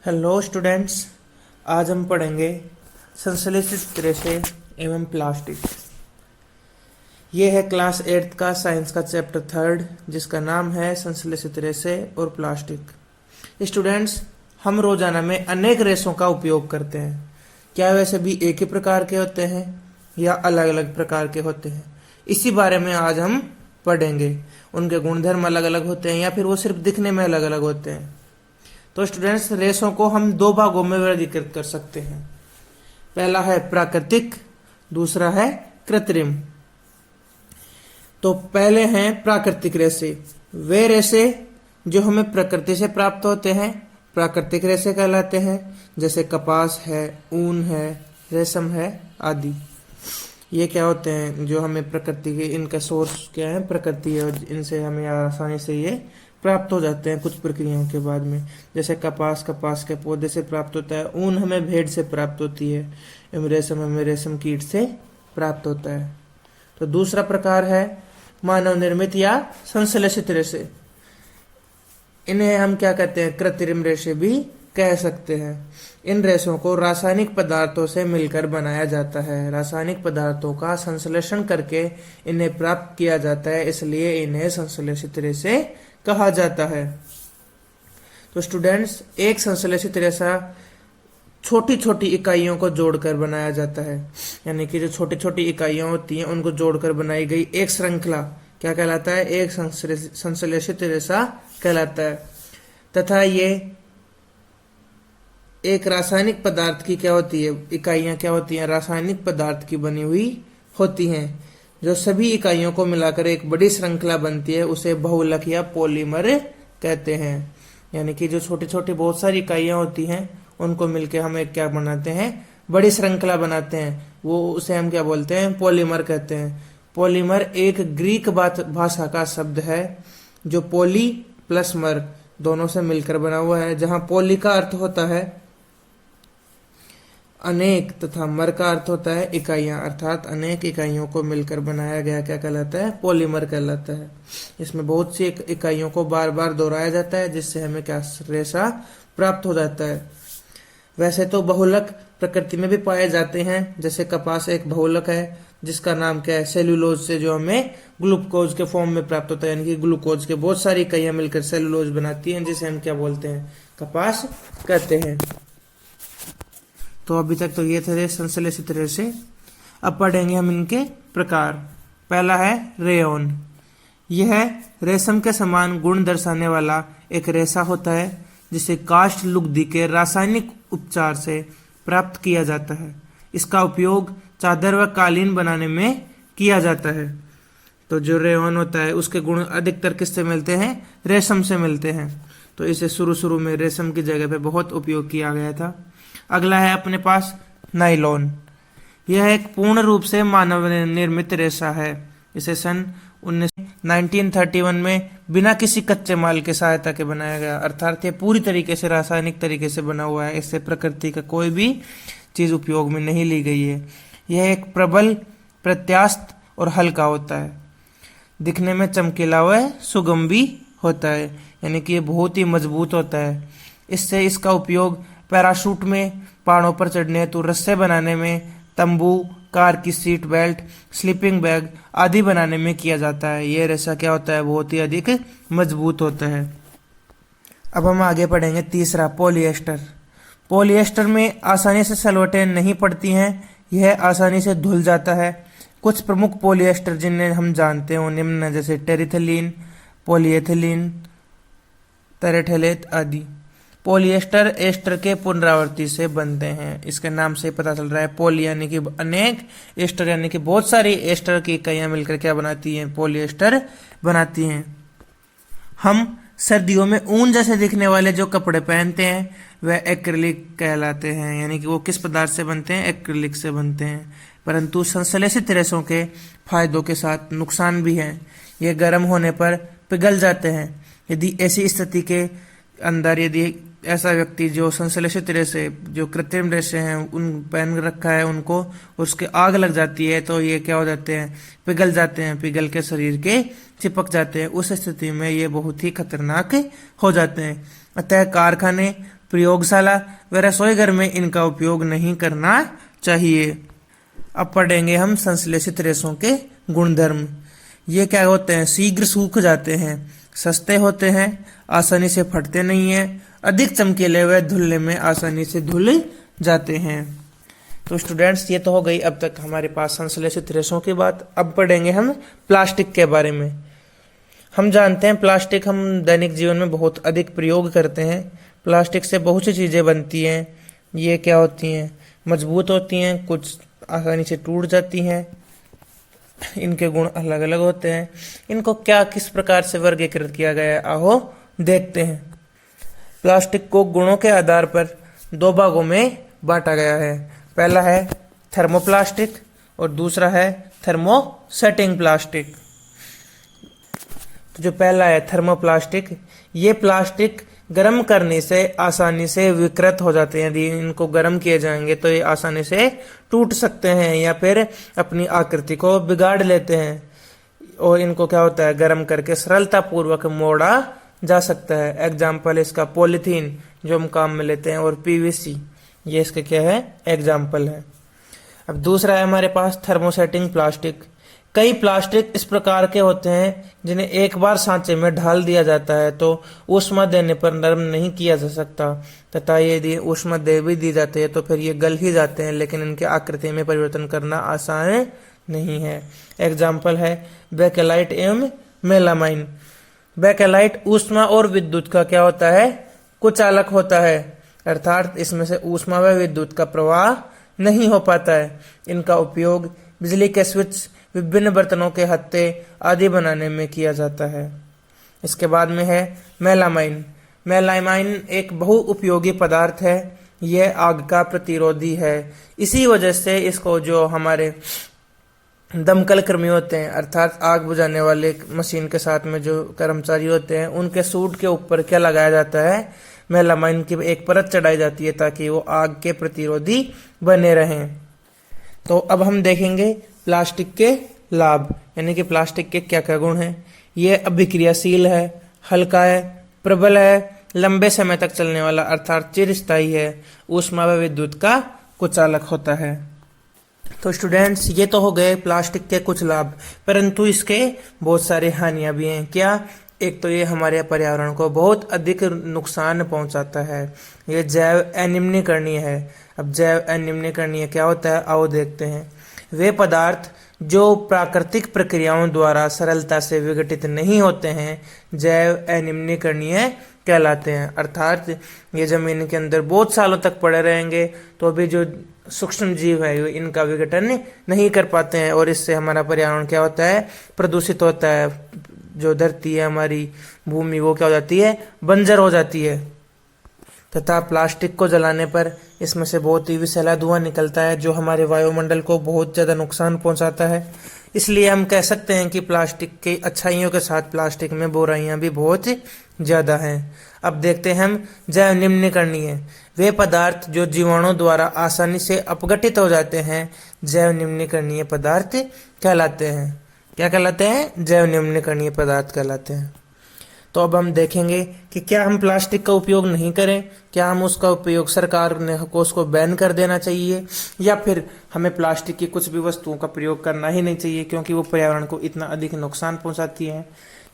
Hello students. आज हम पढ़ेंगे संश्लेषित रेशे एवं प्लास्टिक। ये है क्लास 8th का साइंस का चैप्टर 3 जिसका नाम है संश्लेषित रेशे और प्लास्टिक। स्टूडेंट्स, हम रोजाना में अनेक रेशों का उपयोग करते हैं। क्या वैसे भी एक ही प्रकार के होते हैं या अलग अलग प्रकार के होते हैं? इसी बारे में आज हम पढ़ेंगे। उनके गुणधर्म अलग अलग होते हैं या फिर वो सिर्फ दिखने में अलग अलग होते हैं। तो स्टूडेंट्स, रेशों को हम दो भागों में वर्गीकृत कर सकते हैं। पहला है प्राकृतिक, दूसरा है कृत्रिम। तो पहले हैं प्राकृतिक रेशे। वे रेशे जो हमें प्रकृति से प्राप्त होते हैं प्राकृतिक रेशे कहलाते हैं, जैसे कपास है, ऊन है, रेशम है आदि। ये क्या होते हैं जो हमें प्रकृति के, इनका सोर्स क्या है? प्रकृति है, इनसे हमें आसानी से ये प्राप्त हो जाते हैं कुछ प्रक्रियाओं के बाद में। जैसे कपास के पौधे से प्राप्त होता है, ऊन हमें भेड़ से प्राप्त होती है, एवं रेशम हमें रेशम कीट से प्राप्त होता है। तो दूसरा प्रकार है मानव निर्मित या संश्लेषित रेशे। इन्हें हम क्या कहते हैं? कृत्रिम रेशे भी कह सकते हैं। इन रेशों को रासायनिक पदार्थों से मिलकर बनाया जाता है। रासायनिक पदार्थों का संश्लेषण करके इन्हें प्राप्त किया जाता है, इसलिए इन्हें संश्लेषित रेशे कहा जाता है। तो स्टूडेंट्स, एक संश्लेषित रेशा छोटी छोटी इकाइयों को जोड़कर बनाया जाता है, यानी कि जो छोटी छोटी इकाइयां होती हैं उनको जोड़कर बनाई गई एक श्रृंखला क्या कहलाता है? एक संश्लेषित रेशा कहलाता है। तथा ये एक रासायनिक पदार्थ की क्या होती है? इकाइयां क्या होती हैं? रासायनिक पदार्थ की बनी हुई होती हैं। जो सभी इकाइयों को मिलाकर एक बड़ी श्रृंखला बनती है उसे बहुलक या पॉलीमर कहते हैं। यानी कि जो छोटी छोटी बहुत सारी इकाइयां होती हैं उनको मिलकर हम एक क्या बनाते हैं? बड़ी श्रृंखला बनाते हैं। वो उसे हम क्या बोलते हैं? पॉलीमर कहते हैं। पॉलीमर एक ग्रीक भाषा का शब्द है जो पॉली प्लस मर दोनों से मिलकर बना हुआ है, जहां पॉली का अर्थ होता है अनेक तथा मर का अर्थ होता है इकाइयां, अर्थात अनेक इकाइयों को मिलकर बनाया गया क्या कहलाता है? पॉलीमर कहलाता है। इसमें बहुत सी इकाइयों को बार बार दोहराया जाता है जिससे हमें क्या रेशा प्राप्त हो जाता है। वैसे तो बहुलक प्रकृति में भी पाए जाते हैं, जैसे कपास एक बहुलक है जिसका नाम क्या है? सेल्यूलोज से जो हमें ग्लूकोज के फॉर्म में प्राप्त होता है, यानी कि ग्लूकोज के बहुत सारी इकाइयां मिलकर सेल्यूलोज बनाती हैं जिसे हम क्या बोलते हैं? कपास कहते हैं। तो अभी तक तो ये थे संश्लेषित रेशे। अब पढ़ेंगे हम इनके प्रकार। पहला है रेयॉन। यह रेशम के समान गुण दर्शाने वाला एक रेशा होता है जिसे काष्ठ लुगदी के रासायनिक उपचार से प्राप्त किया जाता है। इसका उपयोग चादर व कालीन बनाने में किया जाता है। तो जो रेयॉन होता है उसके गुण अधिकतर किससे मिलते हैं? रेशम से मिलते हैं। तो इसे शुरू में रेशम की जगह पे बहुत उपयोग किया गया था। अगला है अपने पास नायलॉन। यह एक पूर्ण रूप से मानव निर्मित रेशा है। इसे सन 1931 में बिना किसी कच्चे माल के सहायता के बनाया गया, अर्थात ये पूरी तरीके से रासायनिक तरीके से बना हुआ है। इससे प्रकृति का कोई भी चीज उपयोग में नहीं ली गई है। यह एक प्रबल, प्रत्यास्थ और हल्का होता है। दिखने में चमकीला व सुगम भी होता है, यानी कि ये बहुत ही मजबूत होता है। इससे इसका उपयोग पैराशूट में, पहाड़ों पर चढ़ने हेतु रस्से बनाने में, तंबू, कार की सीट बेल्ट, स्लीपिंग बैग आदि बनाने में किया जाता है। यह रेशा क्या होता है? बहुत ही अधिक मजबूत होता है। अब हम आगे पढ़ेंगे तीसरा, पॉलिएस्टर। पॉलिएस्टर में आसानी से सलवटें नहीं पड़ती हैं, यह आसानी से धुल जाता है। कुछ प्रमुख पॉलिएस्टर जिन्हें हम जानते हैं वो निम्न है, जैसे टेरिथलीन, पॉलीएथिलीन, टेरेथलेट आदि। पॉलिएस्टर एस्टर के पुनरावृत्ति से बनते हैं। इसके नाम से पता चल रहा है पॉली यानी कि अनेक, एस्टर यानी कि बहुत सारी एस्टर की इकाइयां मिलकर क्या बनाती हैं? पॉलिएस्टर बनाती हैं। हम सर्दियों में ऊन जैसे दिखने वाले जो कपड़े पहनते हैं वह एक्रिलिक कहलाते हैं, यानी कि वो किस पदार्थ से बनते हैं? एक्रिलिक से बनते हैं। परंतु संश्लेषित रेशों के फायदों के साथ नुकसान भी हैं। ये गर्म होने पर पिघल जाते हैं। यदि ऐसी स्थिति के अंदर यदि ऐसा व्यक्ति जो संश्लेषित रेशे, जो कृत्रिम रेशे हैं उन पहन रखा है उनको, उसके आग लग जाती है तो ये क्या हो जाते हैं? पिघल जाते हैं, पिघल के शरीर के चिपक जाते हैं। उस स्थिति में ये बहुत ही खतरनाक हो जाते हैं। अतः कारखाने प्रयोगशाला व रसोई घर में इनका उपयोग नहीं करना चाहिए। अब पढ़ेंगे हम संश्लेषित रेशों के गुणधर्म। ये क्या होते हैं? शीघ्र सूख जाते हैं, सस्ते होते हैं, आसानी से फटते नहीं हैं, अधिक चमकीले व धुलने में आसानी से धुल जाते हैं। तो स्टूडेंट्स, ये तो हो गई अब तक हमारे पास संश्लेषित रेशों की बात। अब पढ़ेंगे हम प्लास्टिक के बारे में। हम जानते हैं प्लास्टिक हम दैनिक जीवन में बहुत अधिक प्रयोग करते हैं। प्लास्टिक से बहुत सी चीज़ें बनती हैं। ये क्या होती हैं? मजबूत होती हैं, कुछ आसानी से टूट जाती हैं। इनके गुण अलग अलग होते हैं। इनको क्या किस प्रकार से वर्गीकृत किया गया है, आओ देखते हैं। प्लास्टिक को गुणों के आधार पर दो भागों में बांटा गया है। पहला है थर्मोप्लास्टिक और दूसरा है थर्मोसेटिंग प्लास्टिक। तो जो पहला है थर्मोप्लास्टिक, ये प्लास्टिक गर्म करने से आसानी से विकृत हो जाते हैं। यदि इनको गर्म किए जाएंगे तो ये आसानी से टूट सकते हैं या फिर अपनी आकृति को बिगाड़ लेते हैं। और इनको क्या होता है? गर्म करके सरलता पूर्वक मोड़ा जा सकता है। एग्जाम्पल इसका पॉलीथीन जो हम काम में लेते हैं, और पीवीसी, ये इसके क्या है? एग्जाम्पल है। अब दूसरा है हमारे पास थर्मोसेटिंग प्लास्टिक। कई प्लास्टिक इस प्रकार के होते हैं जिन्हें एक बार सांचे में ढाल दिया जाता है तो ऊष्मा देने पर नरम नहीं किया जा सकता, तथा यदि ऊष्मा दे भी दी जाती है तो फिर ये गल ही जाते हैं, लेकिन इनके आकृति में परिवर्तन करना आसान नहीं है। एग्जाम्पल है बेकेलाइट एवं मेलामाइन। बेकेलाइट ऊष्मा और विद्युत का क्या होता है? कुचालक होता है, अर्थात इसमें से ऊष्मा व विद्युत का प्रवाह नहीं हो पाता है। इनका उपयोग बिजली के स्विच, विभिन्न बर्तनों के हत्थे आदि बनाने में किया जाता है। इसके बाद में है मेलामाइन। मेलामाइन एक बहुउपयोगी पदार्थ है। यह आग का प्रतिरोधी है। इसी वजह से इसको जो हमारे दमकल कर्मी होते हैं, अर्थात आग बुझाने वाले मशीन के साथ में जो कर्मचारी होते हैं, उनके सूट के ऊपर क्या लगाया जाता है? मेलामाइन की एक परत चढ़ाई जाती है ताकि वो आग के प्रतिरोधी बने रहें। तो अब हम देखेंगे प्लास्टिक के लाभ, यानी कि प्लास्टिक के क्या क्या गुण हैं। ये अभिक्रियाशील है, हल्का है, प्रबल है, लंबे समय तक चलने वाला अर्थात चिरस्थायी है, ऊष्मा व विद्युत का कुचालक होता है। तो स्टूडेंट्स, ये तो हो गए प्लास्टिक के कुछ लाभ, परंतु इसके बहुत सारी हानियां भी हैं। क्या? एक तो ये हमारे पर्यावरण को बहुत अधिक नुकसान पहुंचाता है। ये जैव अनिम्नीकरणीय है। अब जैव अनिम्नीकरणीय क्या होता है, आओ देखते हैं। वे पदार्थ जो प्राकृतिक प्रक्रियाओं द्वारा सरलता से विघटित नहीं होते हैं जैव अनिम्नीकरणीय कहलाते हैं। अर्थात ये जमीन के अंदर बहुत सालों तक पड़े रहेंगे तो अभी जो सूक्ष्म जीव है वो इनका विघटन नहीं कर पाते हैं, और इससे हमारा पर्यावरण क्या होता है? प्रदूषित होता है। जो धरती है हमारी भूमि, वो क्या हो जाती है? बंजर हो जाती है। तथा प्लास्टिक को जलाने पर इसमें से बहुत ही विषैला धुआं निकलता है जो हमारे वायुमंडल को बहुत ज़्यादा नुकसान पहुंचाता है। इसलिए हम कह सकते हैं कि प्लास्टिक की अच्छाइयों के साथ प्लास्टिक में बुराइयां भी बहुत ज़्यादा हैं। अब देखते हैं हम जैव निम्नीकरणीय। वे पदार्थ जो जीवाणुओं द्वारा आसानी से अपघटित हो जाते हैं जैव निम्नीकरणीय पदार्थ कहलाते हैं। क्या कहलाते हैं? जैव निम्नीकरणीय पदार्थ कहलाते हैं। तो अब हम देखेंगे कि क्या हम प्लास्टिक का उपयोग नहीं करें, क्या हम उसका उपयोग सरकार ने को उसको बैन कर देना चाहिए, या फिर हमें प्लास्टिक की कुछ भी वस्तुओं का प्रयोग करना ही नहीं चाहिए क्योंकि वो पर्यावरण को इतना अधिक नुकसान पहुंचाती है।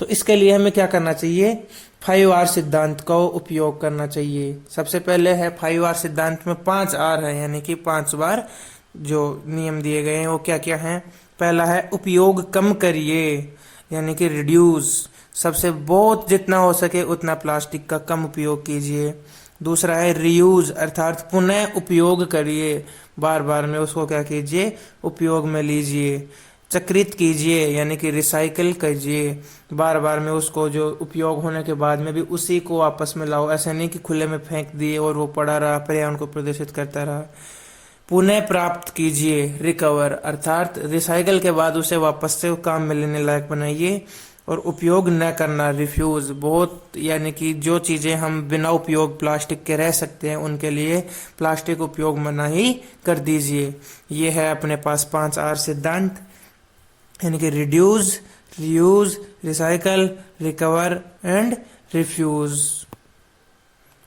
तो इसके लिए हमें क्या करना चाहिए? 5R सिद्धांत का उपयोग करना चाहिए। सबसे पहले है 5R सिद्धांत में 5R है, यानी कि 5 बार जो नियम दिए गए हैं वो क्या क्या हैं। पहला है उपयोग कम करिए, यानी कि रिड्यूस, सबसे बहुत जितना हो सके उतना प्लास्टिक का कम उपयोग कीजिए। दूसरा है रीयूज, अर्थात पुनः उपयोग करिए, बार बार में उसको क्या कीजिए? उपयोग में लीजिए। चक्रित कीजिए, यानी कि रिसाइकल कीजिए, बार बार में उसको जो उपयोग होने के बाद में भी उसी को वापस में लाओ। ऐसा नहीं कि खुले में फेंक दिए और वो पड़ा रहा, पर्यावरण को प्रदूषित करता रहा। पुनः प्राप्त कीजिए, रिकवर, अर्थात रिसाइकल के बाद उसे वापस से काम में लेने लायक बनाइए। और उपयोग न करना, रिफ्यूज, बहुत, यानी कि जो चीज़ें हम बिना उपयोग प्लास्टिक के रह सकते हैं उनके लिए प्लास्टिक उपयोग मना ही कर दीजिए। ये है अपने पास 5R सिद्धांत, यानी कि reduce, reuse, recycle, recover and refuse.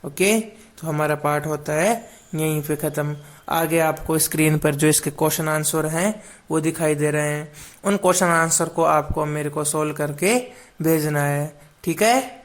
Okay, तो हमारा पार्ट होता है यहीं पे खत्म। आगे आपको स्क्रीन पर जो इसके क्वेश्चन आंसर हैं वो दिखाई दे रहे हैं, उन क्वेश्चन आंसर को आपको मेरे को सोल्व करके भेजना है। ठीक है।